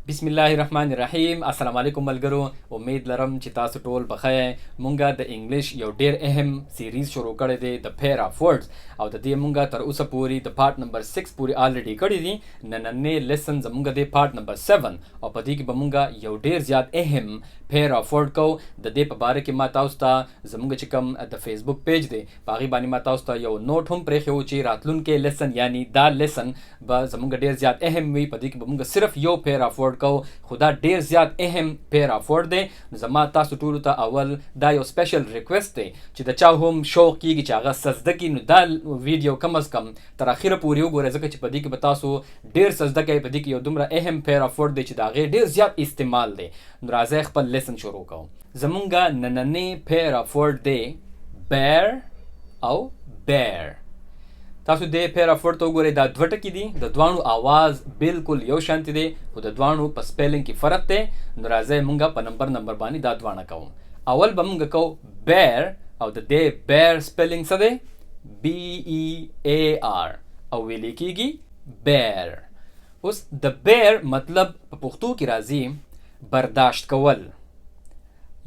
بسم الله الرحمن الرحیم. السلام علیکم ملګرو. امید لرم چې تاسو ټول بخیر. مونږه د انګلیش یو ډیر اهم سیریز شروع کړی دی د پیر اف ورډز او د دې مونږه تر اوسه پوری د پارت نمبر 6 پوری الریډي کړی دي. نننې لیسن زمونږه د پارت نمبر 7 او په دې کې به مونږه یو ډیر زیات اهم پیر اف ورډ کو. د دې په باره کې ما تاسو ته زمونږ چې کوم د فیسبوک پیج دی باغی باندې ما تاسو ته یو نوٹ هم پرې خو چې راتلونکو لیسن یعنی دا لیسن به زمونږ ډیر زیات اهم وي. په دې کې به مونږ صرف یو پیر اف ورډ کو. خدا ډیر زیات اهم پیر اف ورډ دی. زما تاسو ټول ته اول دا یو سپیشل ریکوست دی چې د چا هم شوق کیږي چې هغه سجده کوي نو دا ویډیو کم از کم تر اخره پورې وګورئ ځکه چې په دې کې به تاسو ډیر سجده کوي. په دې کې یو دومره اهم پیر اف ورډ دی چې دا غي ډیر زیات استعمال دی. نو راځي خپل لیسن شروع کوو. زمونږه نننې پیر اف ورډ دی bear او bear. تاسو د پیر اف ورډ ته وګورئ دا دوه ټکي دي. د دوانو आवाज بالکل یو شانتي دی خو د دوانو په سپیلینګ کې فرق دی. نو راځي مونږه په نمبر باندې دا دوانه کوو. اول به مونږ کوو bear او د دې bear سپیلینګ څه دی؟ BEAR او ویل کېږي bear. اوس د bear مطلب په پښتو کې راځي برداشت کول،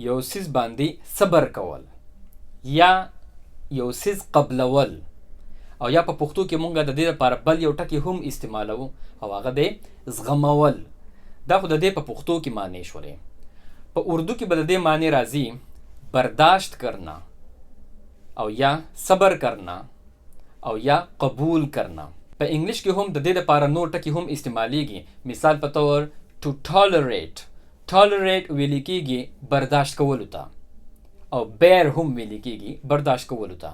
یو سیز باندې صبر کول یا یو سیز قبلول. او یا په پښتو کې مونږه د دې لپاره بل یو ټکی هم استعمالو او هغه دی زغمول. دا خو د دې په پښتو کې معنی شولې. په اردو کې به د دې معنی راځي برداشت کرنا او یا صبر کرنا او یا قبول کرنا. په انګلیش کې هم د دې لپاره نور ټکی هم استعمالیږي. مثال په تور to tolerate ویل کېږي برداشت کولو ته او bear هم ویل کېږي برداشت کولو ته.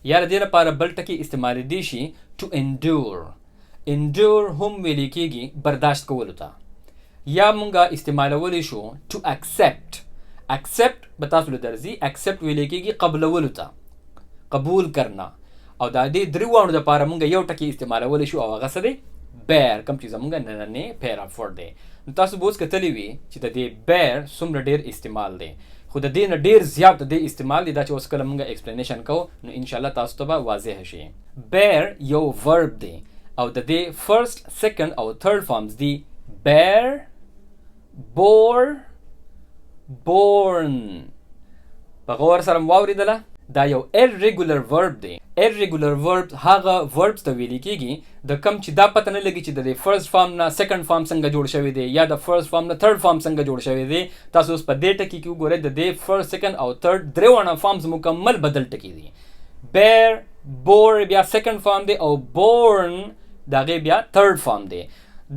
یا د دې لپاره بل ټکی استعمال دی شي to endure هم ویل کېږي برداشت کولو ته. یا مونږه استعمالولی شو to accept به تاسو له درځي accept ویل کېږي قبلولو ته، قبول کرنا. او دا دې درې وانو لپاره مونږ یو ټکی استعمالولی شو او هغه څه دی bear، کوم چې زمونږ نننې پیر اف ورډ دی. نو تاسو به اوس کتلی وي چې د دې bear څومره ډیر استعمال دی خو د دې نه ډیر زیات د دې استعمال دی. دا چې اوس کله مونږ ایکسپلینیشن کوو نو ان شاء الله تاسو ته به واضح شي. bear یو ورب دی او د دې فرست سیکنډ او تھرد فارمز دی bear، bore، born. په غور سره واوریدله دا یو irregular verb دی. irregular verbs هغه verbs ته ویل کېږي د کم چې دا پته نه لګي چې د فرست فارم نه سیکنډ فارم څنګه جوړ شوی دی یا د فرست فارم نه تھرد فارم څنګه جوړ شوی دی. تاسو اوس په دې ټکی کې وګورئ د دې فرست سیکنډ او تھرد درې وانه فارمز مکمل بدل ټکی دي. bear، bore بیا سیکنډ فارم دی او born دا غي بیا تھرد فارم دی.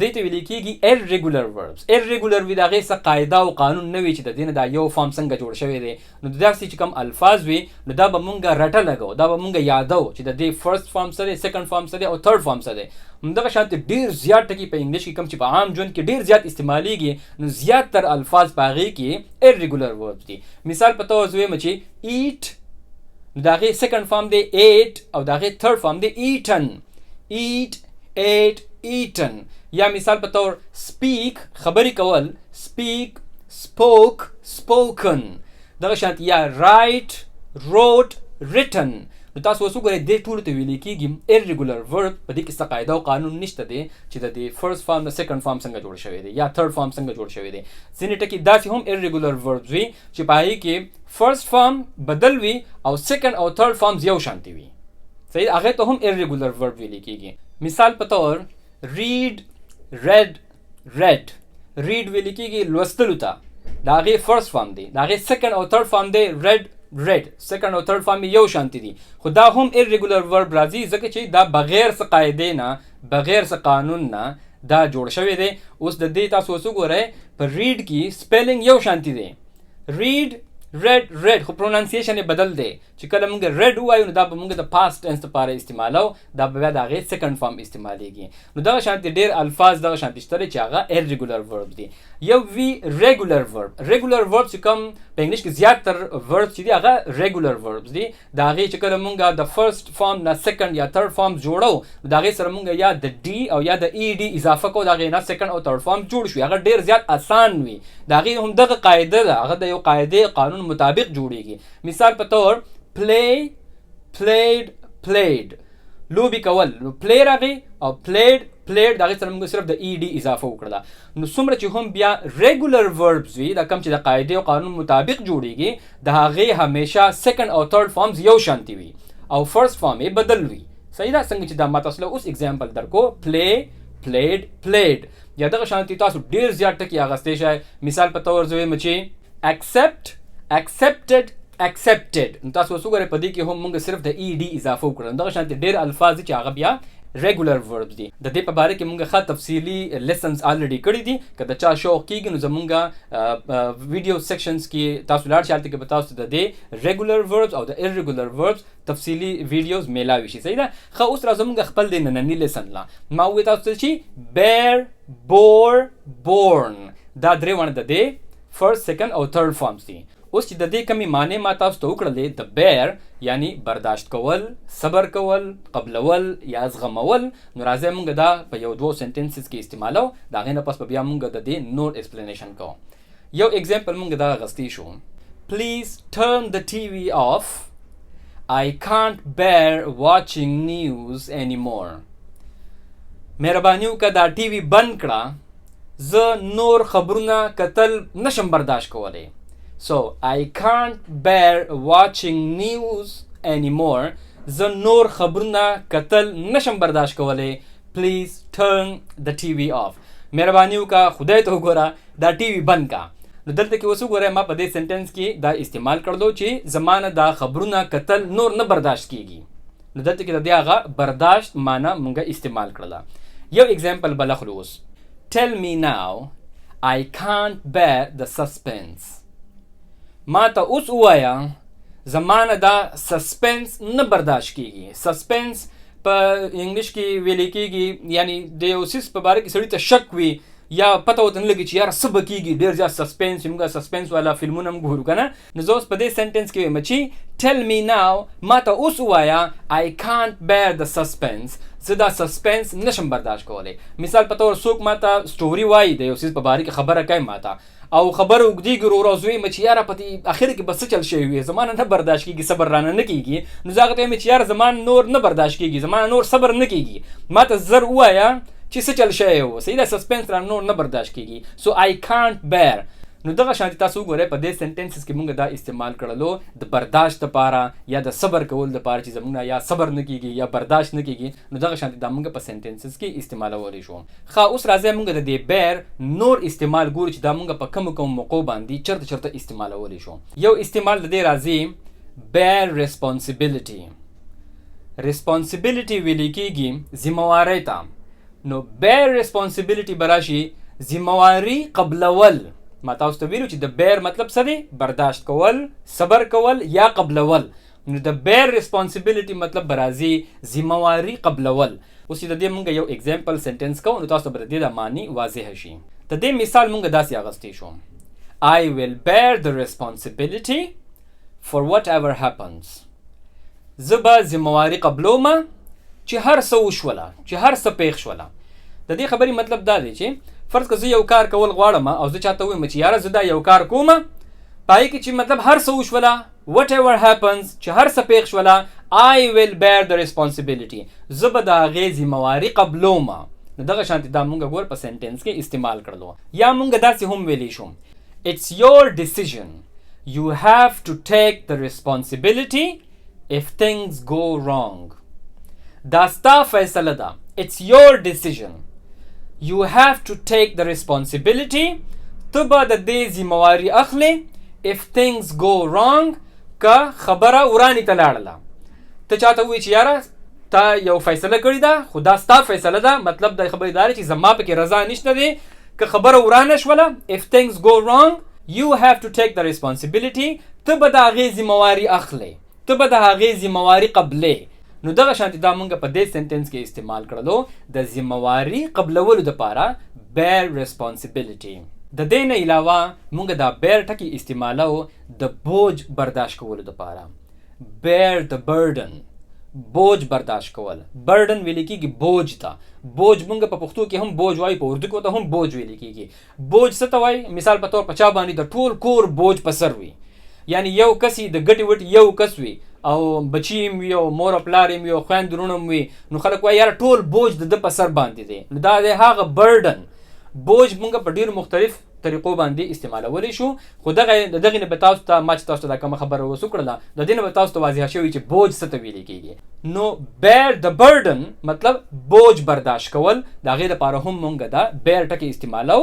دې ته ویل کېږي irregular verbs. irregular وی دا غي څه قاعده او قانون نه وي چې د دې نه دا یو فارم څنګه جوړ شوی دی. نو داسې چې کوم الفاظ وي نو دا به مونږه رټه لګو، دا به مونږه یادو چې د دې فرست فارم سره، سیکنډ فارم سره او تھرد فارم سره. همدغه شانت ډیر زیات ټکی په انګلیش کې کوم چې په عام ژوند کې ډیر زیات استعمالیږي نو زیات تر الفاظ پاغي کې irregular verbs دي. مثال په توګه زویم چې eat دا غي سیکنډ فارم دی ate او دا غي تھرد فارم دی eaten. eat، ate، eaten. یا مثال په تور speak خبرې کول speak، spoke، spoken. دغه شانت یا write، wrote، written. نو تاسو اوس وګورئ دې ټولو ته ویل کېږي irregular verb. په دې کې څه قاعده او قانون نشته دی چې د دې فرست فارم نه سیکنډ فارم څنګه جوړ شوی دی یا تھرد فارم څنګه جوړ شوی دی. ځینې ټکي داسې هم irregular verbs وي چې په هغې کې فرست فارم بدل وي او سیکنډ او تھرد فارمز یو شانتي وي. صحیح، هغې ته هم irregular verb ویل کېږي. مثال په تور read، read، read ویل کېږي لوستلو ته. دا غي فرست فارم دی، دا غي سیکنډ او تھرد فارم دی read، سیکنډ او تھرد فارم یو شانتي دي خو دا هم irregular verb راځي ځکه چې دا بغیر څه قاعده نه، بغیر څه قانون نه دا جوړ شوی دی. اوس د دې تاسو وګورئ په read کې سپیلینګ یو شانتي دی read، read خو پرونانسیشن بدل دی. چې کله موږ read وایو نو دا به موږ د پاست ټینس لپاره استعمالو، دا به د هغې سیکنډ فارم استعمالیږي. نو دغه شانتي ډېر الفاظ دغه شانتي شته چې هغه irregular verbs دي. یو وی regular verb. regular verbs چې کوم په انګلیش کې زیاتر verbs چې دي هغه regular verbs دي. د هغې چې کله موږ د فرست فارم نه سیکنډ یا تھرد فارم جوړو نو د هغې سره موږ یا د ډي او یا د ای ډي اضافه کوو، د هغې نه سیکنډ او تھرد فارم جوړ شوي. هغه ډېر زیات اسان وي. د هغې هم دغه قاعده ده، هغه د یو قاعدې قانون مطابق جوړیږي. مثال په طور play، played، played. لوبي کول نو play راغی او played played دغه سره موږ صرف د ای ډی اضافه وکړه. نو څومره چې هم بیا ریګولر وربز وي دا کوم چې د قاعده او قانون مطابق جوړیږي د هغه همیشه سیکنډ او تھرد فارمز یو شانتي وي او فرست فارم یې بدل وي. صحیح ده؟ څنګه چې دا ما تاسو له اوس اگزامپل درکو play played played یا دغه شانتي تاسو ډیر زیات ټکی اغستې شئ. مثال په تور زوی مچي accept accepted accepted. نو تاسو وګورئ په دې کې هم موږ صرف د ای ډی اضافه وکړو. دغه شانتي ډیر الفاظ چې هغه بیا ریګولر وربز دي. د دې په باره کې موږ ښه تفصیلی لیسنز الریډي کړی دي. که د چا شوق کیږي نو زمونږ ویډیو سیکشنز کې تاسو لاړ شئ، هلته کې به تاسو د دې ریګولر وربز او د ایرریګولر وربز تفصیلی ویډیوز میلاوي شي. صحیح ده؟ ښه اوس راځو موږ خپل د ننني لیسن لا. ما وویل تاسو ته چې bear bore born دا درې ونه د دې فرست سیکنډ او تھرد فارمز دي. اوس چې د دې کمی معنی ما تاسو ته وکړلې د bear یعنی برداشت کول، صبر کول، قبلول یا زغمول، نو راځي موږ دا په یو دوه سنټنسز کې استعمالو. دا غي نه پس په بیا موږ د دې نور ایکسپلینیشن کوو. یو ایگزامپل موږ دا غستی شو. Please turn the TV off. I can't bear watching news anymore. مهرباني وکړه دا ټي وي بند کړه، زه نور خبرونه کتل نشم برداشت کولی. So I can't bear watching news anymore. زه نور خبرونه کتل نشم برداشت کولی. Please turn the TV off. مهرباني وکړه خدای ته وګوره دا ټي وي بند کا. نو دلته کې اوس وګورئ ما په دې سنټنس کې دا استعمال کړلو چې زمانه دا خبرونه کتل نور نه برداشت کیږي. نو دلته کې د دې هغه برداشت معنی مونږه استعمال کړله. یو ایگزامپل بل خلوص. Tell me now. I can't bear the suspense. ما ته اوس وایا زمانه دا سسپنس نه برداشت کیږي. سسپنس په انګلیش کې ویل کیږي یعنی د یو سیس په باره کې سړی ته شک وي یا پته وته نه لګي چې یار څه به کیږي. ډېر زیات سسپنس موږ سسپنس والا فلمونه هم ګورو که نه. نو زه اوس په دې سنټنس کې وایم چې tell me now ما ته اوس ووایه I can't bear the suspense. زه دا سسپنس نشم برداشت کولی. مثال په تور څوک ما ته سټوري وایي د یو څیز په باره کې خبره کوي ما ته او خبره اوږدېږي ورو ورو، زه وایم چې یاره په دې اخر کې به څه چل شوی وي، زما نه برداشت کېږي، صبر رانه نه کېږي. نو زه هغه ته وایم چې یاره زما نور نه برداشت کېږي، زما نور صبر نه کېږي. ما ته زر ووایه چې څه چل شوی و. صحیح ده؟ سسپنس را نور نه برداشت کېږي. سو I can't bear. نو دغه شانتي تاسو وګورئ په دې سنټنسز کې موږ دا استعمال کړلو د برداشت لپاره یا د صبر کول لپاره چې زموږ یا صبر نه کیږي یا برداشت نه کیږي. نو دغه شانتي دا موږ په سنټنسز کې استعمالولی شو. ښه اوس راځي موږ د دې bear نور استعمال ګورو چې دا موږ په کوم موقعو باندې چرته استعمالولی شو. یو استعمال د دې راځي bear responsibility. responsibility ویل کیږي ذمہواری ته. نو bear responsibility براشي ذمہواری قبلول. ما تاسو ته ویلو چې د bear مطلب څه دی؟ برداشت کول، صبر کول یا قبلول. نو د bear responsibility مطلب برازي ذمہواری قبلول. اوس د دې موږ یو ایگزامپل سنټنس کوو نو تاسو ته به د دې د معنی واضح شي. د دې مثال موږ داسې اغستی شو. I will bear the responsibility for whatever happens. زه به ذمہواری قبلوم چې هر څه وشوله، چې هر څه پیښ شوله. د دې خبرې مطلب دا دی چې فرض که زه یو کار کول غواړم او زه چاته وایم چې یاره زه دا یو کار کوم، پای کې چې مطلب هر څه وشوله whatever happens چې هر څه پیښ شوله I will bear the responsibility. زه به د هغې ذمہواری قبلوم. نو دغه شانتي دا مونږ ګور په سنټنس کې استعمال کړلو. یا مونږ داسې هم ویلی شو It's your decision. You have to take the responsibility if things go wrong. دا ستا فیصله ده. It's your decision. You have to take the responsibility. ته به د دې ذمہواری اخلي if things go wrong که خبره ورانی ته لاړله. ته چاته وایي چې یاره تا یو فیصله کړې ده خو دا ستا فیصله ده، مطلب د خبرې دا دی چې زما پکې رضا نشته دی که خبره ورانه شوله. if things go wrong you have to take the responsibility. ته به د هغې ذمہواری اخلي، ته به د هغې ذمہواری قبلې. نو دغه شانتي دا مونږ په دې سنټنس کې استعمال کړلو د ذمہواری قبلولو دپاره bear responsibility. د دې نه علاوه مونږ دا bear ټکي استعمالو د بوج برداشت کولو دپاره. bear the burden. بوج برداشت کول. burden ویل کېږي بوج ته. بوج مونږ په پښتو کې هم بوج وایي، په اردو کې ورته هم بوج ویل کېږي. بوج څه ته وایي؟ مثال په طور په چا باندې د ټول کور بوج په سر وي. یعنی یو کس د ګټې وټې یو کس وي او بچی وي او مور او پلار وي او خویندې وروڼه وي، نو خلک وایي یاره ټول بوج د ده په سر باندې دی. نو دا دی هغه برډن. بوج مونږ په ډېرو مختلف طریقو باندې استعمالولی شو، خو دغې نه به تاسو ته ما چې تاسو ته دا کومه خبره اوس وکړله د دې نه به تاسو ته واضحه شوي چې بوج څه ته ویلې کېږي. نو bear the burden مطلب بوج برداشت کول، د هغې دپاره هم مونږ دا bear ټکې استعمالو.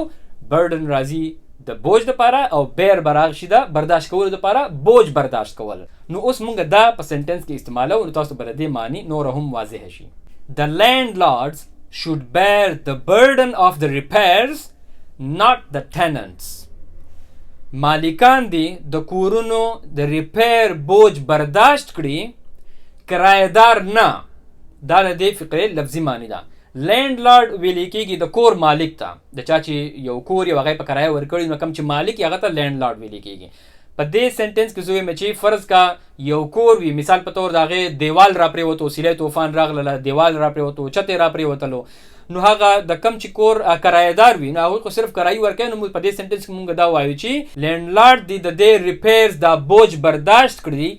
burden راځي د بوج دپاره او bear به راشي د برداشت کولو دپاره بوج برداشت کول. نو اوس مونږ دا په سنټنس کې استعمالو، نو تاسو به د دې معنی نوره هم واضحه شي. The landlords should bear the burden of the repairs, not the tenants. مالکان دی د کورونو د ریپیر بوج برداشت کړي، کرایدار نه. دا د دې فقرې لفظي معنی ده. لینډ لارډ ویل کېږي د کور مالک ته، د چا چې یو کور یې هغه په کرایه ورکړي، نو کوم چې مالک یې هغه ته لینډ لارډ ویل کېږي. په دې سنټنس کې زه وایم چې فرض کا یو کور وي، مثال په تور د هغې دیوال را پرېوتو، سیلی طوفان راغله، دیوال را پرېوتو، چت یې را پرېوتلو، نو هغه د کم چې کور کرایهدار وي نو هغوی خو صرف کرایي ورکوي. نو په دې سنټنس کې مونږ دا وایو چې لینډ لارډ دی د دې ریپیرز دا بوج برداشت کړي،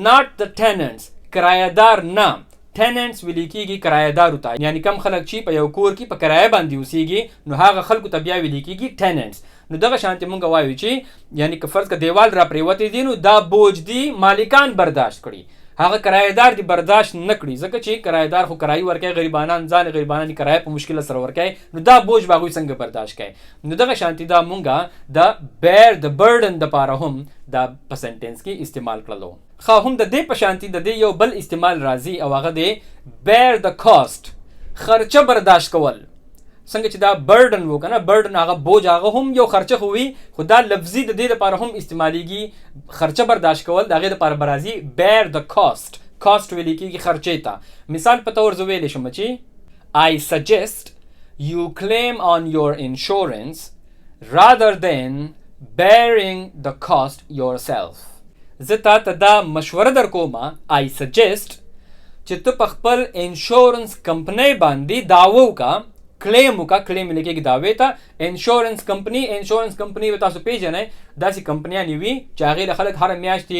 ناٹ د ټیننټس، کرایهدار نه. ټیننټس ویل کېږي کرایهدارو ته، یعنی کم خلک چې په یو کور کې په کرایه باندې اوسېږي نو هغه خلکو ته بیا ویل کېږي ټیننټس. نو دغه شانتې مونږ وایو چې یعنی که فرض که دیوال را پرېوتی دی نو دا بوج دی مالکان برداشت کړي، هغه کرایهدار دی برداشت نه کړي، ځکه چې کرایهدار خو کرایي ورکوي، غریبانان ځان غریبانان کرایه په مشکل سره ورکوي، نو دا بوج به هغوی څنګه برداشت کوي. نو دغه شانتې دا مونږ د bear the burden دپاره هم دا په سنټنس کې استعمال کړلو. خو هم د دې په شانتې د دې یو بل استعمال راځي او هغه دی bear the cost، خرچه برداشت کول. څنګه چې دا برډن و که نه، برډن هغه بوج هغه هم یو خرچه خو وي، خو دا لفظي د دې لپاره هم استعمالیږي، خرچه برداشت کول. د هغې لپاره به راځي bear the cost. cost ویلی کېږي خرچې ته. مثال په طور زه ویلی شم چې I suggest you claim on your insurance rather than bearing the cost yourself. زه تا ته دا مشوره در کومه I suggest چې ته په خپل انشورنس کمپنۍ باندې دعوه وکړه، کلیم وکړه، کلیم ویل کېږي دعوې ته. انشورنس کمپنۍ به تاسو پیژنئ، داسې کمپنیانې وي چې هغې له خلک هره میاشت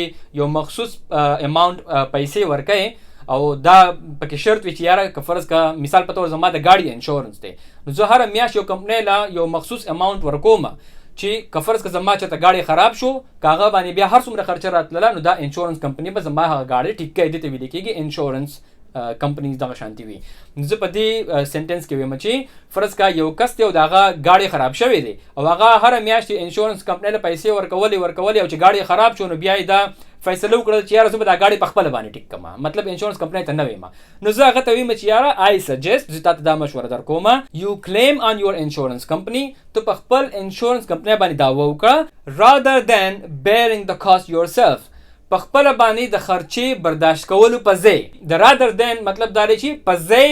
یو مخصوص اماونټ پیسې ورکوي، او دا پکې شرط وي چې یاره که فرض که مثال په طور زما د ګاډي انشورنس دی، نو زه هره میاشت یو کمپنۍ له یو مخصوص اماونټ ورکوم چې که فرض که زما چېرته ګاډی خراب شو، که هغه باندې بیا هر څومره خرچه راتلله نو دا انشورنس کمپنۍ به زما هغه ګاډی ټیک کوي. دې ته ویل کېږي انشورنس کمپنیز دغه شانتي وي. زه په دې سنټنس کې وایم چې فرض کا یو کس دی او د هغه ګاډی خراب شوی دی او هغه هره میاشت انشورنس کمپنۍ له پیسې ورکولې او چې ګاډی خراب شو نو بیا یې دا فیصله وکړه چې یاره زه به دا ګاډی په خپله باندې ټیک کړم، مطلب انشورنس کمپنۍ ته نه ویم. نو زه هغه ته ویم چې یاره I suggest، زه تا ته دا مشوره در کوم، you claim on your insurance company، ته په خپل انشورنس کمپنۍ باندې دعوه وکړه rather than bearing the cost yourself، په خپله باندې د خرچې برداشت کولو په ځای. د rather than مطلب دا دی چې په ځای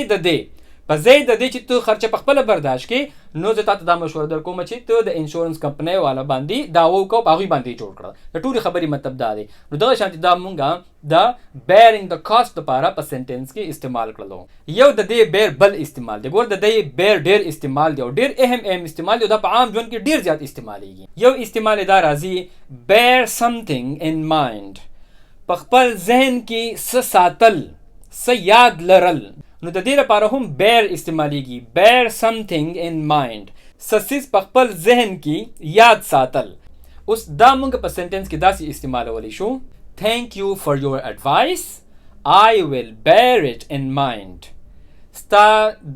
د دې چې ته خرچه په خپله برداشت کړې، نو زه تا ته دا مشوره در کوم چې ته د انشورنس کمپنۍ والا باندې دعوه وکړه، په هغوی باندې جوړ کړه. د ټولې خبرې مطلب دا دی. نو دغه شانتې دا مونږ د bearing the cost دپاره په سنټنس کې استعمال کړلو. یو د دې bear بل استعمال دی. ګور د دې bear ډېر استعمال دی او ډېر اهم استعمال دی، دا په عام ژوند کې ډېر زیات استعمالیږي. یو استعمال دا راځي bear something in mind، په خپل ذهن کې څه ساتل، څه یاد لرل. نو د دې لپاره هم bear استعمالیږي. bear something in mind، څه څیز په خپل ذهن کې یاد ساتل. اوس دا موږ په سنټنس کې داسې استعمالولی شو thank you for your advice I will bear it in mind. ستا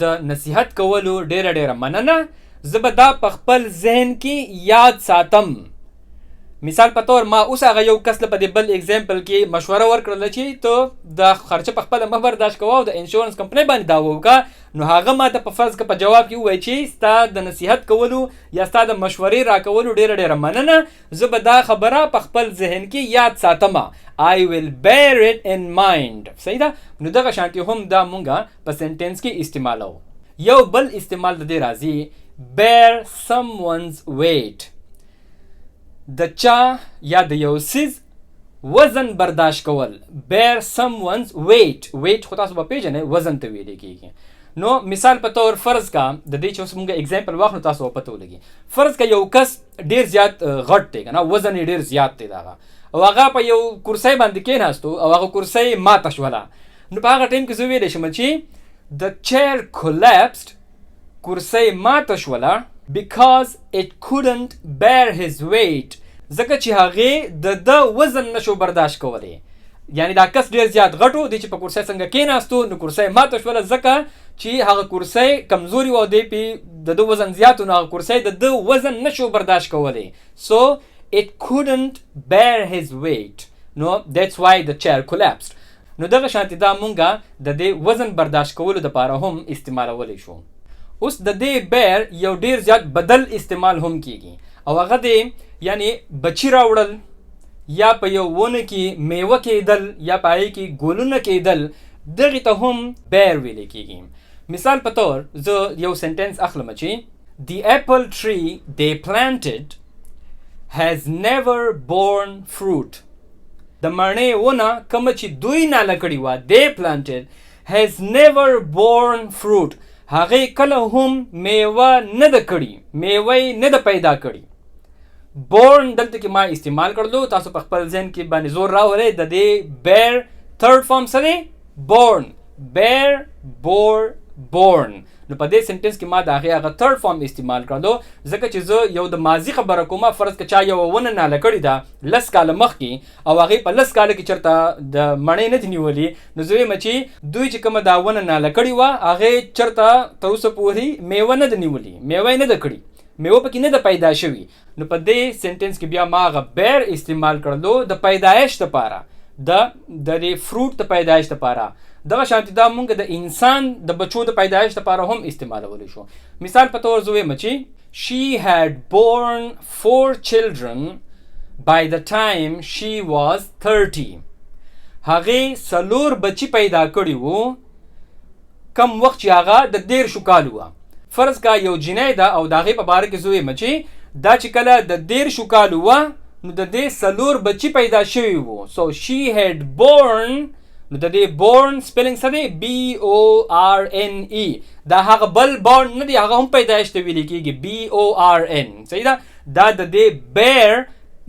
د نصیحت کولو ډېره مننه، زه به دا په خپل ذهن کې یاد ساتم. مثال په طور ما اوس هغه یو کس له په دې بل اگزامپل کې مشوره ورکړله چې ته د خرچه په خپله مه برداشت کوه او د انشورنس کمپنۍ باندې دعوه وکړه. نو هغه ما ته په فرض که په جواب کې ووایي چې ستا د نصیحت کولو یا ستا د مشورې راکولو ډېره مننه، زه به دا خبره په خپل ذهن کې یاد ساتم. I will bear it in mind. صحیح ده؟ نو دغه شانتې هم دا مونږه په سنټنس کې استعمالو. یو بل استعمال د دې راځي bear someone's weight، د چا یا د یو څیز وزن برداشت کول. bear someone's weight خو تاسو به پیژنئ وزن ته ویلی کېږي. نو مثال په طور فرض کا د دې چې اوس موږ اگزامپل واخلو تاسو به پته ولګي. فرض کا یو کس ډېر زیات غټ دی که نه، وزن یې ډېر زیات دی دغه، او هغه په یو کرسۍ باندې کېناستو او هغه کرسۍ ماته شوله. نو په هغه ټایم کې زه ویلی شم چې the chair collapsed، کرسۍ ماته شوله because it couldn't bear his weight، ځکه چې هغې د وزن نشو برداشت کولی. یعنی دا کس ډېر زیات غټ و، دی چې په کرسۍ څنګه کېناستو نو کرسۍ ماته شوله ځکه چې هغه کرسۍ کمزوري و او دی پې د وزن زیات و، نو هغه کرسۍ د وزن نشو برداشت کولی. So it couldn't bear his weight. No, that's why the chair collapsed. نو دغه شانتي دا مونږه د دې وزن برداشت کولو دپاره هم استعمالولی شو. اوس د دې bear یو ډېر زیات بدل استعمال هم کیږي او هغه دی یعنی بچی راوړل یا په یو ونه کې میوه کېدل یا په هغې کې ګلونه کېدل، دغې ته هم bear ویلی کیږي. مثال په طور زه یو سنټنس اخلم چې The apple tree they planted has never borne fruit. د مڼې ونه کومه چې دوی ناله کړې وه they planted has never borne fruit، هغې کله هم میوه نه ده کړي، میوه یې نه ده پیدا کړي. born دلته کې ما استعمال کړلو، تاسو په خپل ذهن کې باندې زور راولئ د دې bear third form څه دی؟ born. bear bore born. نو په دې سنټنس کې ما د هغې هغه third form استعمال کړلو ځکه چې زه یو د ماضي خبره کومه. فرض که چا یوه ونه ناله کړې ده 10 کاله مخکې او هغې په 10 کاله کې چېرته د مڼې نه دي نیولي، نو زه وایم چې دوی چې کومه دا ونه ناله کړې وه هغې چېرته تر اوسه پورې میوه نه ده نیولي، میوه یې نه ده کړي، میوه پکې نه ده پیدا شوي. نو په دې سنټنس کې بیا ما هغه bear استعمال کړلو د پیدایش دپاره، د دې فروټ د پیدایش دپاره. دغه شانتي دا مونږ د انسان د بچو د پیدایش دپاره هم استعمالولی شو. مثال په طور زه وایم چې she had born 4 children by the time she was 30. هغې 4 بچي پیدا کړي وو کم وخت چې هغه د 13 کالو وه. فرض کا یو جنۍ ده او د هغې په باره کې زه وایم چې دا چې کله د 13 کالو وه نو د دې 4 بچي پیدا شوي وو. So she had born، نو د دې born سپیلنګ څه دی؟ BORNE. دا هغه بل born نه دی، هغه هم پیدایش ته ویلی کېږي BORN. صحیح ده؟ دا د دې bear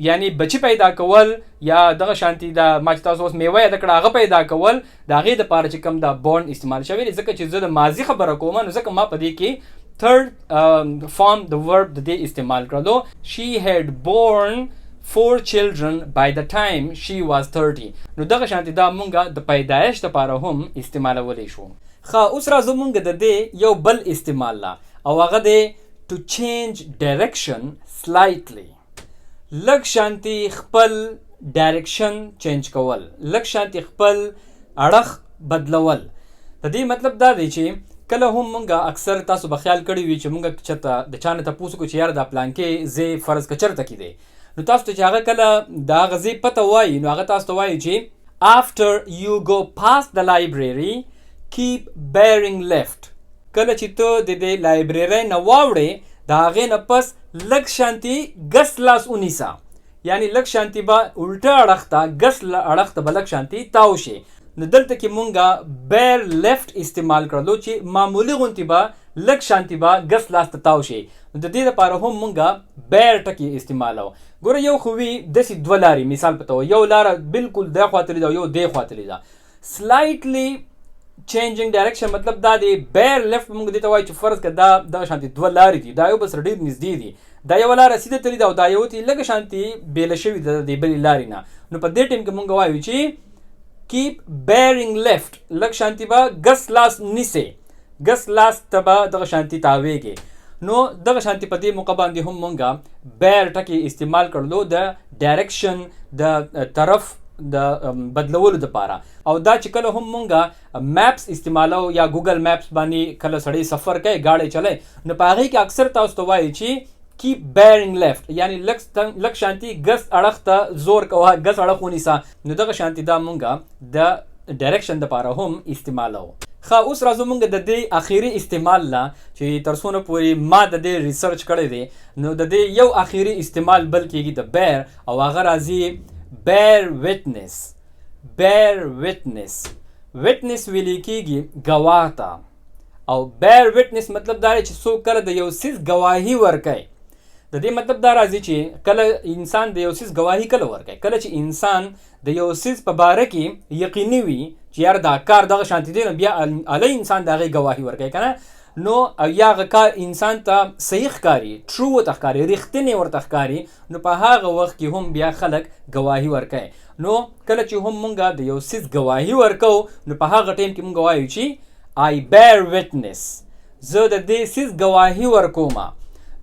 یعنی بچی پیدا کول یا دغه شانتي دا ما چې تاسو اوس میوه یاده کړه هغه پیدا کول، د هغې دپاره چې کوم دا born استعمال شوی دی. ځکه چې زه د ماضي خبره کوم نو ځکه ما په دې کې third form د verb د دې استعمال کړلو. she had born 4 children by the time she was 30. نو دغه شانتي دا مونږه د پیدایش دپاره هم استعمالولی شو. ښه اوس راځو مونږ د دې یو بل استعمال لا او هغه دی to change direction slightly. لږ شانتي خپل ډایرکشن چینج کول، لږ شانتي خپل اړخ بدلول. د دې مطلب دا دی چې کله هم مونږه اکثر تاسو به خیال کړی وي چې مونږه چېرته د چا نه تپوس وکړو چې یاره دا پلانکې ځای فرض که چېرته کې دی، نو تاسو ته چې هغه کله د هغه ځای پته وایي نو هغه تاسو ته وایي چې after you go past the library keep bearing left. کله چې ته د دې لایبررۍ نه واوړې د هغې نه پس لږ شانتي ګس لاس ونیسه، یعنی لږ شانتي به الټه اړخ ته ګس اړخ ته به لږ شانتي تاو شي. نو دلته کې مونږه bear left استعمال کړلو چې معمولي غونتي به لږ شانتي به ګس لاس ته تاو شي. نو د دې دپاره هم مونږه bear ټکي استعمالو. ګوره یو خو وي داسې 2 لارې، مثال په توګه یو لاره بالکل دا خوا تللې ده او یو دې خوا تللې ده. slightly changing direction مطلب دا دی bear left مونږ دې ته وایو چې فرض که دا دغه شانتي 2 لارې دي، دا یو بل سره ډېر نږدې دي، دا یوه لاره سیده تللې ده او دا یو ته لږه شانتي بېله شوې ده د دې بلې لارې نه. نو په دې ټایم کې مونږ وایو چې keep bearing left، لږ شانتي به ګس لاس نیسې، ګس لاس ته به دغه شانتي تاویږي. نو دغه شانتي په دې موقع باندې هم مونږه bear ټکي استعمال کړلو د ډایرکشن د طرف د بدلولو دپاره. او دا چې کله هم مونږه میپس استعمالو یا ګوګل میپس باندې کله سړی سفر کوي ګاډی چلی نو په هغې کې اکثر تاسو ته وایي چې keep bearing left، یعنی لږ شانتي ګس اړخ ته زور کوه، ګس اړخ ونیسه. نو دغه شانتي دا مونږه د ډایرکشن دپاره هم استعمالو. ښه اوس راځو مونږ د دې اخیري استعمال لا چې تر څونه پورې ما د دې ریسرچ کړی دی نو د دې یو اخیري استعمال بل کېږي د bear او هغه راځي bear witness. bear witness witness ویلی کېږي ګواه ته او bear witness مطلب دا دی چې څوک کله د یو څیز ګواهي ورکوي د دې مطلب دا راځي چې کله انسان د یو څیز گواهی کله ورکوي، کله چې انسان د یو څیز په باره کې یقیني وي چې یار دا کار دغه شانتي دی، نو بیا علی انسان د هغې گواهی ورکوي که نه، نو یا هغه کار انسان ته صحیح ښکاري، ټرو ورته ښکاري، رښتینې ورته ښکاري، نو په هغه وخت کې هم بیا خلک گواهی ورکوي. نو کله چې هم مونږ د یو څیز گواهی ورکو، نو په هغه ټایم کې مونږ وایو چې I bear witness، زه د دې څیز گواهی ورکوم.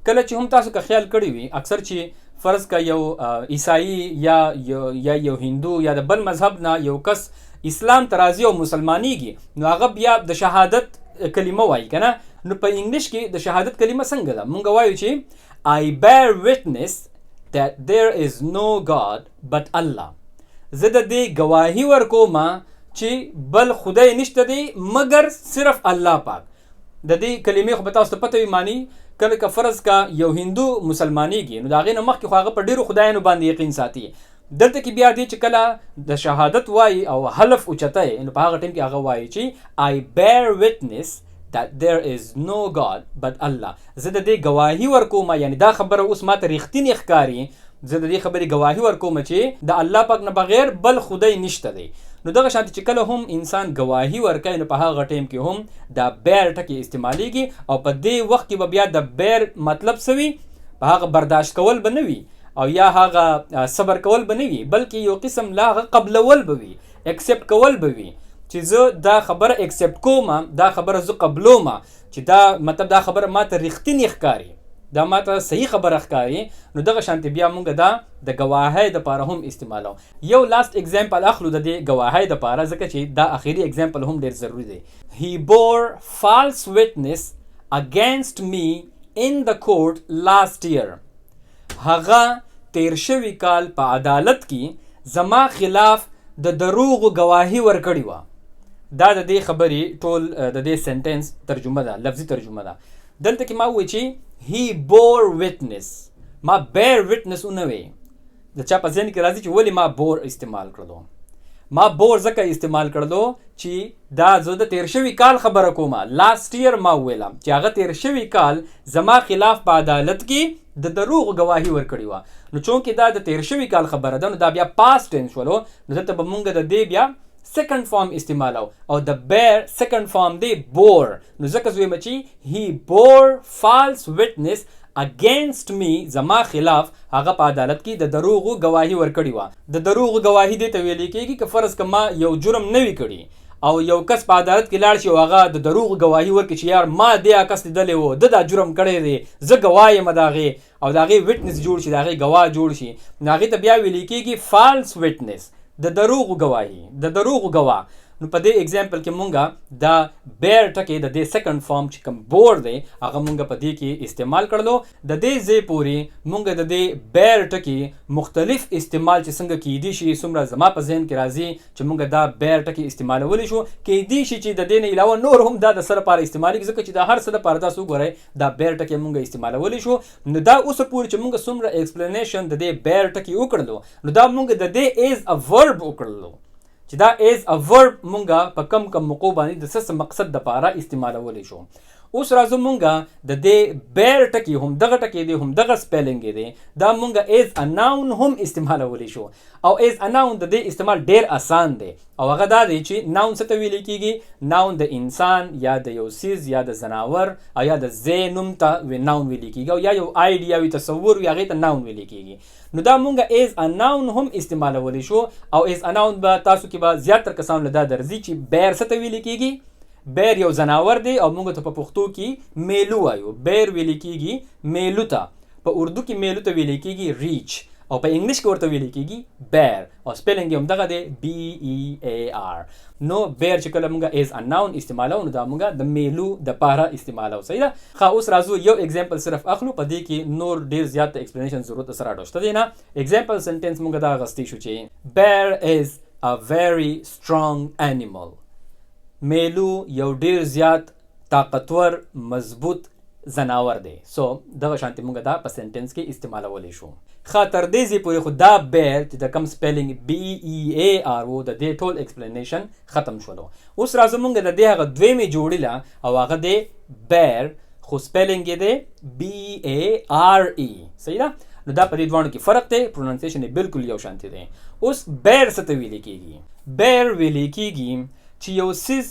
کله چې هم تاسو که خیال کړی وي، اکثر چې فرض که یو عیسائی یا یو هندو یا د بل مذهب نه یو کس اسلام ته راځي او مسلمانیږي، نو هغه بیا د شهادت کلمه وایي که نه. نو په انګلیش کې د شهادت کلمه څنګه ده؟ مونږ وایو چې I bear witness that there is no God but Allah. زه د دې گواهی ورکوم چې بل خدای نشته دی مګر صرف الله پاک. د دې کلمې خو به تاسو ته پته وي معنی. کله که فرض کا یو هندو مسلمانیږي، نو د هغې نه مخکې خو هغه په ډېرو خدایانو باندې یقین ساتي. دلته کې بیا دی چې کله د شهادت وایي او حلف اوچتای، نو په هغه ټایم کې هغه وایي چې I bear witness that there is no God but Allah. زه د دې گواهی ورکوم، یعنی دا خبره اوس ماته رښتینې ښکاري، زه د دې خبرې گواهی ورکوم چې د الله پاک نه بغیر بل خدای نشته دی. نو دغه شانتي چې کله هم انسان گواهی ورکوي، نو په هغه ټایم کې هم دا بیر ټکی استعمالیږي، او په دې وخت کې به بیا د بیر مطلب څه وي؟ په هغه برداشت کول به نه وي او یا هغه صبر کول به نه وي، بلکې یو قسم لا هغه قبلول به وي، اکسپټ کول به وي چې زه دا خبره اکسپټ کوم، دا خبره زه قبلوم، چې دا مطلب دا خبره ماته رښتینې ښکاري، دا ماته صحیح خبره ښکاري. نو دغه شانتي بیا مونږ دا د گواهۍ دپاره هم استعمالو. یو لاست اگزامپل اخلو د دې گواهۍ دپاره، ځکه چې دا اخري اگزامپل هم ډېر ضروري دی. He bore false witness against me in the court last year. هغه تیر شوي کال په عدالت کې زما خلاف د دروغو گواهی ورکړې وه. دا د دې خبرې ټول د دې سنټنس ترجمه ده، لفظي ترجمه ده. دلته کې ما ووایي چې he bore witness، ما bear witness ونه وی. د چا په ذهن کې راځي چې ولې ما بور استعمال کړلو؟ ما بور ځکه استعمال کړلو چې دا زه د تیر شوي کال خبره کومه. لاست ایئر ما ویله چې هغه تیر شوي کال زما خلاف په عدالت کې د دروغ گواهی ورکړې وه. نو چونکې دا د تیر شوي کال خبره ده، نو دا بیا پاست ټینس شولو، نو دلته به مونږ د دې بیا سیکنډ فارم استعمالو، او د بیر سیکنډ فارم دی بور. نو ځکه زه وایم چې he bore false witness against me، زما خلاف هغه په عدالت کې د دروغو گواهی ورکړې وه. د دروغو گواهی دې ته ویل کېږي که فرض که ما یو جرم نه وي کړي او یو کس په عدالت کې لاړ شي او هغه د دروغو گواهی ورکړي چې یار ما دې کس لیدلی و، ده دا جرم کړی دی، زه ګواه یم د هغې، او د هغې وټنس جوړ شي، د هغې ګواه جوړ شي، نو هغې ته بیا ویل کېږي فالس وټنس، د دروغو گواهی، د دروغو گواه. نو په دې اگزامپل کې مونږه دا بیر ټکی د دې سیکنډ فارم چې کوم بور دی هغه مونږ په دې کې استعمال کړلو. د دې ځای پورې مونږ د دې بیر ټکی مختلف استعمال چې څنګه کیدی شي څومره زما په ذهن کې راځي چې مونږ دا بیر ټکی استعمالولی شو. کیدی شي چې د دې نه علاوه نور هم دا د څه لپاره استعمالیږي، ځکه چې دا هر څه لپاره تاسو وګورئ دا بیر ټکی مونږ استعمالولی شو. نو دا اوسه پورې چې مونږ څومره ایکسپلینیشن د دې بیر ټکی وکړلو، نو دا مونږ د دې ایز ا ورب وکړلو چې دا ایز ا ورب مونږه په کم کم موقع باندې د څه مقصد دپاره استعمالولی شو. اوس راځو مونږه د دې بیر ټکی هم دغه ټکی دی، هم دغه سپیلنګ دی، دا مونږه ایز ا ناون هم استعمالولی شو. او ایز ا ناون د دې استعمال ډیر آسان دی، او هغه دا دی چې ناون څه ته ویل کېږي؟ ناون د انسان یا د یو څیز یا د ځناور او یا د ځای نوم ته ناون ویل کېږي، او یا یو آیډیا وي، تصور وي، هغې ته ناون ویل کېږي. نو دا مونږه ایز ا ناون هم استعمالولی شو. او ایز ا ناون به تاسو کې به زیاتر کسانو له دا درځي چې بیر څه ته ویل کېږي؟ بیر یو ځناور دی او مونږ ته په پښتو کې میلو وایو. بیر ویل کېږي میلو ته، په اردو کې میلو ته ویل کېږي ریچ، او په انګلیش کې ورته ویل کېږي بیر، او سپیلنګ یې هم دغه دی BEAR. نو بیر چې کله مونږه ایز ا ناون استعمالو، نو دا مونږه د میلو دپاره استعمالو. صحیح ده؟ ښه، اوس راځو یو اگزامپل صرف اخلو، په دې کې نور ډېر زیات ایکسپلینیشن ضرورت سره راډو شته دی نه. اگزامپل سنټنس مونږه دا اخیستی شو چې bear is a very strong animal. میلو یو ډیر زیات طاقتور مضبوط ځناور دی. سو دغه شانتي مونږ دا په سنټنس کې استعمالولی شو. ښه، تر دې ځای پورې خو دا بیر چې د کوم سپیلنګ BEAR و د دې ټول ایکسپلینیشن ختم شولو. اوس راځو مونږ د دې هغه دویمې جوړې له، او هغه دی بیر، خو سپیلنګ یې دی BARE. صحیح ده؟ نو دا په دې دوانو کې فرق دی، پروننسیشن یې بالکل یو شانتي دی. اوس بیر څه ته ویل کېږي؟ بیر ویل کېږي چې یو څیز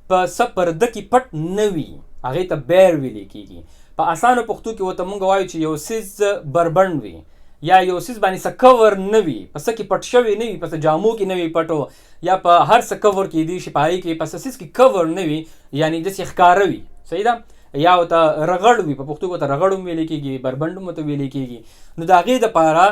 په څه پرده کې پټ نه وي، هغې ته بیر ویل کېږي. په اسانو پښتو کې ورته موږ وایو چې یو څیز بربنډ وي یا یو څیز باندې څه کور نه وي، په څه کې پټ شوی نه وي، په څه جامو کې نه وي پټو، یا په هر څه کور کېدی شي، په هغې کې په څه څیز کې کور نه وي، یعنې داسې ښکاره وي. صحیح ده؟ یا ورته رغړ وي، په پښتو کې ورته رغړ هم ویلې کېږي، بربنډ هم ورته ویلې کېږي. نو د هغې دپاره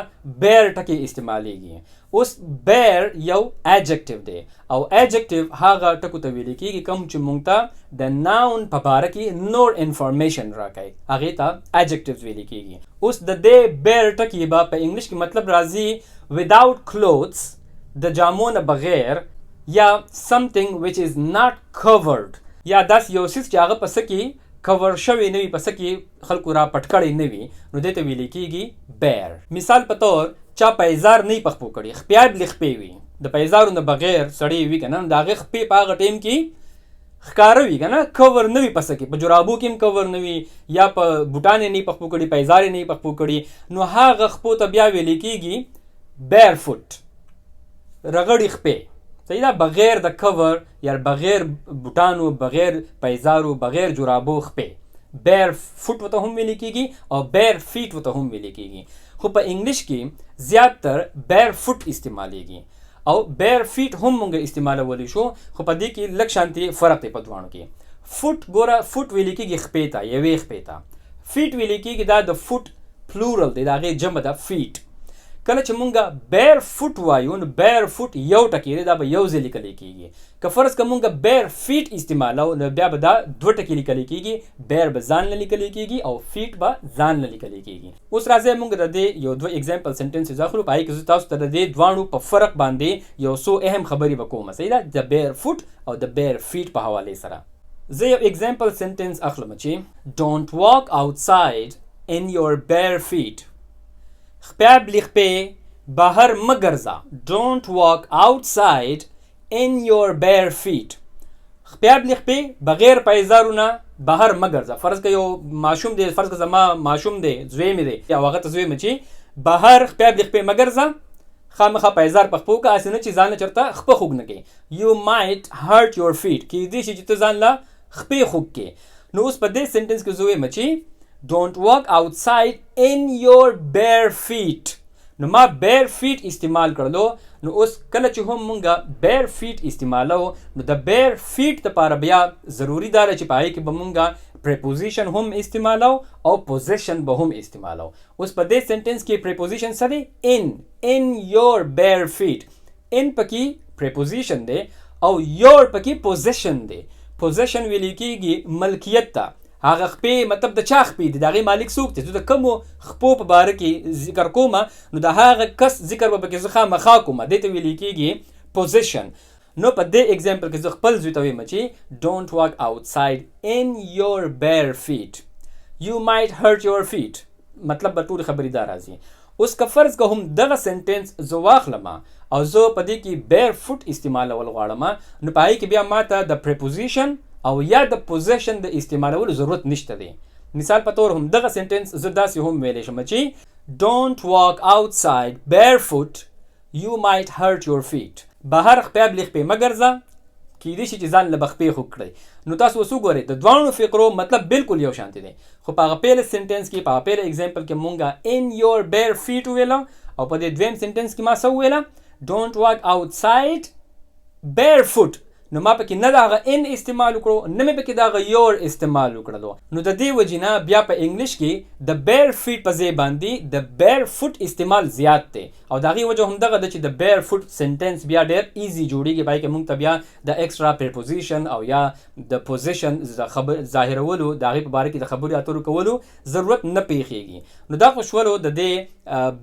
بیر ټکې استعمالیږي. اوس بیر یو ایجکټیو دی او ایجکټیو هغه ټکو ته ویل کېږي کوم چې موږ ته د ناون په باره کې نور انفارمیشن راکوي، هغې ته ایجکټیوز ویل کېږي. اوس د دې بیر ټکي به په انګلیش کې مطلب راځي without clothes، د جامو نه بغیر، یا something which is not covered، یا داسې یو څیز چې هغه په څه کې کور شوی نه وي، په څه کې خلکو را پټ کړی نه وي، نو دې ته ویل کېږي بیر. مثال په طور چا پیزار نه پخپو کړي، خپې بلې خپې وي، د پیزارو نه بغیر سړی وي که نه، د هغې خپې په هغه ټایم کې ښکاره وي که نه، کور نه وي په څه کې، په جرابو کې هم کور نه وي، یا په بوټان یې نه پخپو کړي، پیزار یې نه پخپو کړي، نو هغه خپو ته بیا ویل کېږي بیر فوټ، رغړې خپې. صحیح ده؟ بغیر د کور یا بغیر بوټانو، بغیر پیزارو، بغیر جرابو خپې، بیر فوټ ورته هم ویل کېږي او بیر فیټ ورته هم ویل کېږي. خو په انګلیش کې زیاتر بیر فوټ استعمالیږي او بیر فیټ هم موږ استعمالولی شو، خو په دې کې لږ شانتي فرق دی په دوانو کې. فوټ ګوره، فوټ ویل کېږي خپې ته، یوې خپې ته. فیټ ویل کېږي دا د فوټ پلورل دی، د هغې جمع ده فیټ. کله چې مونږ بیر فوټ وایو نو بیر فوټ یو ټکی دی، دا به یو ځای لیکلی کېږي. که فرض که مونږ بیر فیټ استعمالو نو بیا به دا دوه ټکي لیکلی کېږي، بیر به ځان نه لیکلی کېږي او فیټ به ځان نه لیکلی کېږي. اوس راځئ مونږ د دې یو دوه اگزامپل سنټنسز اخلو، په هغې کې زه تاسو ته د دې دواړو په فرق باندې یو څو اهم خبرې به کوم. صحیح ده؟ د بیر فوټ او د بیر فیټ په حوالې سره. زه یو اگزامپل سنټنس اخلم چې don't walk outside in your bare feet. خپې بلې خپې بهر مګرځه. Don't walk outside in your bare feet. خپې بلې خپې بغیر پیزارو نه بهر مګرځه. فرض که یو ماشوم دی، فرض که زما ماشوم دی، زوی مې دی، یا هغه ته زوی مې چې بهر خپې بلې خپې مګرځه، خامخا پیزار په خپو که، هسې نه چې ځان له چېرته خپه خوږ نه کوې. You might hurt your feet. کېدای شي چې ته ځان له خپې خوږ کړې. نو اوس په دې سنټنس کې زه وایم چې don't walk outside in your bare feet. نو ما بیر فیټ استعمال کړلو. نو اوس کله چې هم مونږه بیر فیټ استعمالو نو د بیر فیټ دپاره بیا ضروري دا ده چې په هغې کې به مونږه پریپوزیشن هم استعمالو او پوزیشن به هم استعمالو. اوس په دې سنټنس کې پریپوزیشن څه دی؟ in your bare feet. in پکې پریپوزیشن دی او your پکې پوزیشن دی. پوزیشن ویل کېږي ملکیت ته. هغه خپې مطلب د چا خپې دي، د هغې مالک څوک دی. زه د کومو خپو په باره کې ذکر کوم نو د هغه کس ذکر به پکې زه خامخا کوم، دې ته ویل کېږي پوزیشن. نو په دې اگزامپل کې زه خپل زوی ته وایم چې don't walk outside in your bare feet. You might hurt your feet. مطلب به ټولې خبرې دا راځي. اوس که فرض که هم دغه سنټنس زه واخلم او زه په دې کې بیر فوټ استعمالول غواړم نو په هغې کې بیا ماته د پریپوزیشن او یا د پوزیشن د استعمالولو ضرورت نشته دی. مثال په طور هم دغه سنټنس زه داسې هم ویلی شم چې don't walk outside barefoot, you might hurt your feet. بهر خپې بلې خپې مه ګرځه، کېدای شي چې ځان له به خپې خوږ کړئ. نو تاسو اوس وګورئ د دواړو فقرو مطلب بالکل یو شانتي دی، خو په هغه پیله سنټنس کې په هغه پیله اگزامپل کې مونږه in your bare feet وویله او په دې دویم سنټنس کې ما څه وویله don't walk outside barefoot. نو ما پکې نه د هغه ان استعمال وکړو، نه مې پکې د هغه یور استعمال وکړلو. نو د دې وجې نه بیا په انګلیش کې د بیر فیټ په ځای باندې د بیر فوټ استعمال زیات دی او د هغې وجه همدغه ده چې د بیر فوټ سنټنس بیا ډېر ایزي جوړېږي. په هغې کې مونږ ته بیا د ایکسټرا پریپوزیشن او یا د پوزیشن ظاهرولو د هغې په باره کې د خبرو اترو کولو ضرورت نه پیښیږي. نو دا خو شولو د دې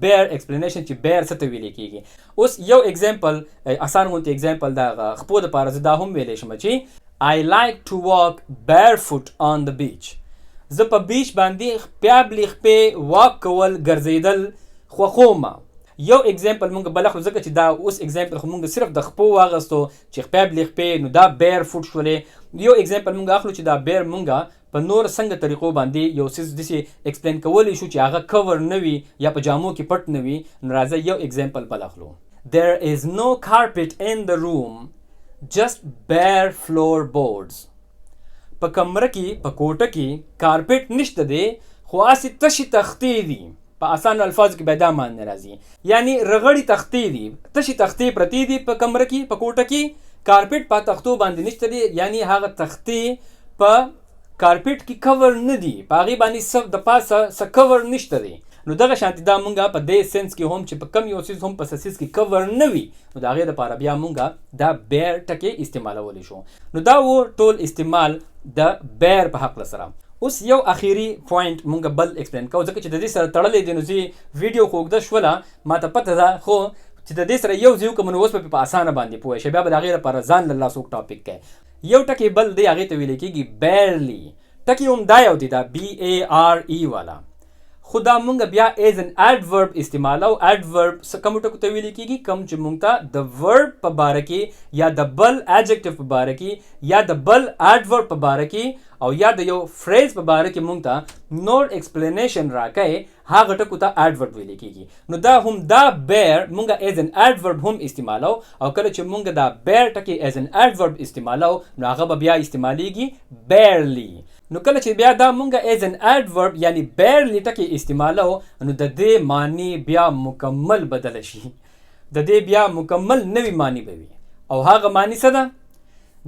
بیر ایکسپلینیشن چې بیر څه ته ویلی کېږي. اوس یو اگزامپل اسان غونتی اگزامپل د خپو دپاره زه دا هم ویلی شم چې I like to walk barefoot on the beach. زه په بیچ باندې خپې بلې خپې واک کول ګرځېدل خوښوم. یو اگزامپل مونږ بل اخلو ځکه چې دا اوس اگزامپل خو مونږ صرف د خپو واغستو چې خپې بلې خپې نو دا بیر فوټ شولې. یو اگزامپل مونږ اخلو چې دا بیر مونږ په نور څنګه طریقو باندې یو څیز داسې ایکسپلین کولی شو چې هغه کور نه وي یا په جامو کې پټ نه وي. نو راځئ یو اگزامپل بل اخلو. There is no carpet in the room, just bare floorboards. په کمره کې په کوټه کې کارپټ نشته دی خو هسې تشې تختې دي. په آسان الفاظو کې به دا معنی راځي یعنی رغړې تختې دي، تشې تختې پرتې دي په کمره کې په کوټه کې، کارپټ په تختو باندې نشته دی یعنی هغه تختې په کارپټ کې کور نه دي، په هغې باندې د پاسه څه کور نشته دی. نو دغه شانتي دا مونږه په دې سنس کې هم چې په کم یو څیز هم په څه څیز کې کور نه وي نو د هغې دپاره بیا مونږه دا بیر ټکی استعمالولی شو. نو دا و ټول استعمال د بیر په حقله سره. اوس یو اخیری پوینټ مونږ بل ایکسپلین کوو ځکه چې د دې سره تړلی دی. نو زه ویډیو خو اوږده شوله ما ته پته ده خو چې د دې سره یو ځای وکړم نو اوس به په اسانه باندې پوه شي، بیا به د هغې لپاره ځان له لاسه ټاپک کوي. یو ټکی بل دی هغې ته ویلی کېږي بیرلی. ټکی هم دا یو دی دا BARE والا، خو دا مونږ بیا ایز ان ایڈورب استعمالو. ایڈورب کومو ټکو ته ویلی کېږي کوم چې مونږ ته د ورب په باره کې یا د بل ایڈجکټیو په باره کې یا د بل ایڈورب په باره کې او یا د یو فریز په باره کې مونږ ته نور ایکسپلینیشن راکوي هغه ټکو ته ایڈورب ویلی کېږي. نو دا هم دا بیر مونږ ایز ان ایڈورب هم استعمالو او کله چې مونږ دا بیر ټکی ایز ان ایڈورب استعمالو نو هغه به بیا استعمالیږي بیرلی. نو کله چې بیا دا مونږه ایز ان ایڈورب یعنی بیرلی ټکی استعمالو نو د دې معنی بیا مکمل بدل شي، د دې بیا مکمل نوی معنی به وي او هغه معنی څه ده؟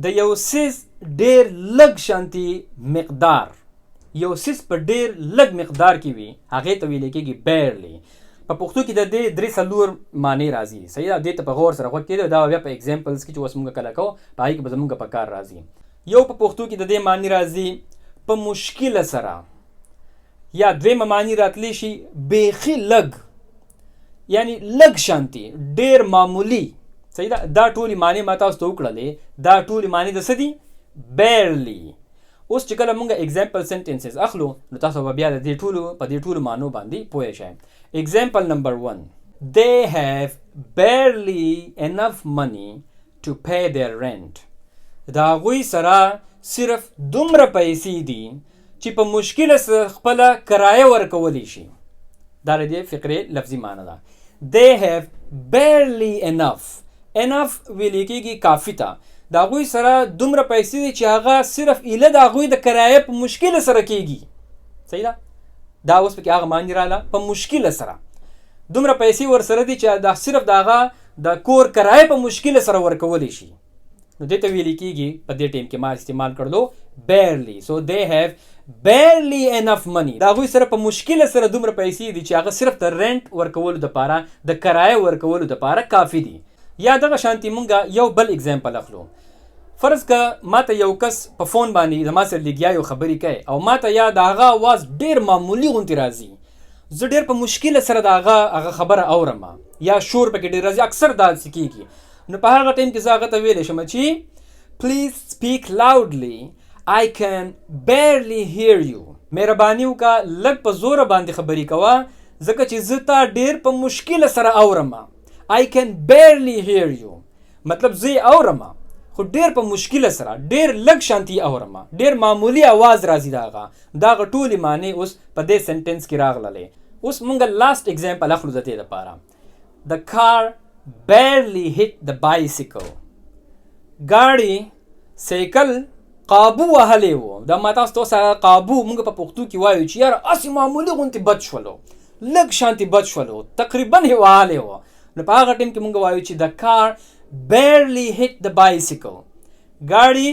د یو څیز ډیر لږ شانتي مقدار، یو څیز په ډیر لږ مقدار کې وي هغې ته ویلی کېږي بیرلی. په پښتو کې د دې 3 معنی راځي. صحیح ده، دې ته په غور سره غوږ کېدو دا بیا په ایگزامپلز کې چې اوس مونږ کله کوو په هغې کې به زمونږ په کار راځي. یو په پښتو کې د دې معنی راځي په مشکله سره، یا دویمه معنی راتلی شي بیخي لږ یعنی لږ شانتي ډیر معمولی. صحیح ده، دا ټولې معنی ما تاسو ته وکړلې، دا ټولې معنی د څه دي؟ بیرلی. اوس چې کله مونږ اگزامپل سنټنسز اخلو نو تاسو به بیا د دې ټولو په دې ټولو معنو باندې پوه شئ. اگزامپل نمبر 1 They have barely enough money to pay their rent. د هغوی سره صرف دومره پیسې دي چې په مشکله سره خپله کرایه ورکولی شي. دا د دې فقرې لفظي معنی ده. They have barely enough. enough ویلی کېږي کافي ته. د هغوی سره دومره پیسې دي چې هغه صرف ایله د هغوی د کرایه په مشکله سره کېږي. صحیح ده، دا اوس پکې هغه معنی راله په مشکله سره. دومره پیسې ورسره دي چې دا صرف د هغه د کور کرایه په مشکله سره ورکولی شي. نو دې ته ویلی کېږي په دې ټیم کې ما استعمال کړلو بیرلی. سو they have barely enough money. د هغوی سره په مشکله سره دومره پیسې دي چې هغه صرف د رینټ ورکولو دپاره د کرایه ورکولو دپاره کافي دي. یا دغه شانتي مونږه یو بل اگزامپل اخلو. فرض که ما ته یو کس په فون باندې زما سره لګیا یو خبرې کوي او ما ته یا د هغه اواز ډېر معمولي غوندې راځي، زه ډېر په مشکله سره د هغه خبره اورم یا شور پکې ډېر راځي، اکثر داسې کېږي. نو په هغه ټایم کې زه هغه ته ویلی شم چې پلیز سپیک لاودلی I can barely hear you. مهرباني وکړه لږ په زوره باندې خبرې کوه ځکه چې زه تا ډېر په مشکله سره اورم. I can barely hear you مطلب زه یې اورم خو ډېر په مشکله سره، ډېر لږ شانتي اورم، ډېر معمولي اواز راځي د هغه. د هغه ټولې معنی اوس په دې سنټنس کې راغللې. اوس مونږ لاست اگزامپل اخلو د دې دپاره. The car barely hit the bicycle. ګاډي سیکل قابو وهلی و. دا ما تاسو ته سره قابو مونږ په پښتو کې وایو چې یاره هسې معمولي غوندې بد شولو، لږ شانتي بد شولو، تقریبا یې وهلی و. نو په هغه ټیم کې مونږ وایو چې the car barely hit the bicycle. ګاډي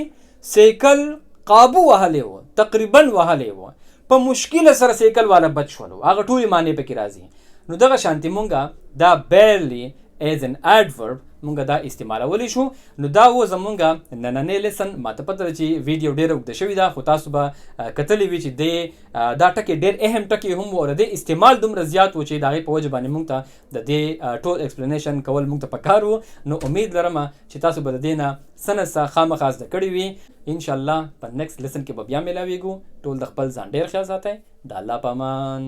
سیکل قابو وهلی و، تقریبا وهلی و، په مشکله سره سیکل والا بد شولو. هغه ټولې معنی پکې راځي. نو دغه شانتي مونږه دا barely as an adverb مونږ دا استعمالولی شو. نو دا و زمونږ نننی لیسن. ما ته پته ده چې ویډیو ډېره اوږده شوې ده خو تاسو به کتلی وي چې دا ټکي ډېر اهم ټکي هم و او د دې استعمال دومره زیات و چې د هغې په وجه باندې مونږ ته د دې ټول ایکسپلینیشن کول مونږ ته پکار و. نو امید لرم چې تاسو به د دې نه څه نه څه خامخا زده کړي وي. انشاءالله په نیکسټ لیسن کې به بیا میلاویږو. ټول د خپل ځان ډېر خیال ساتئ. د الله په امان.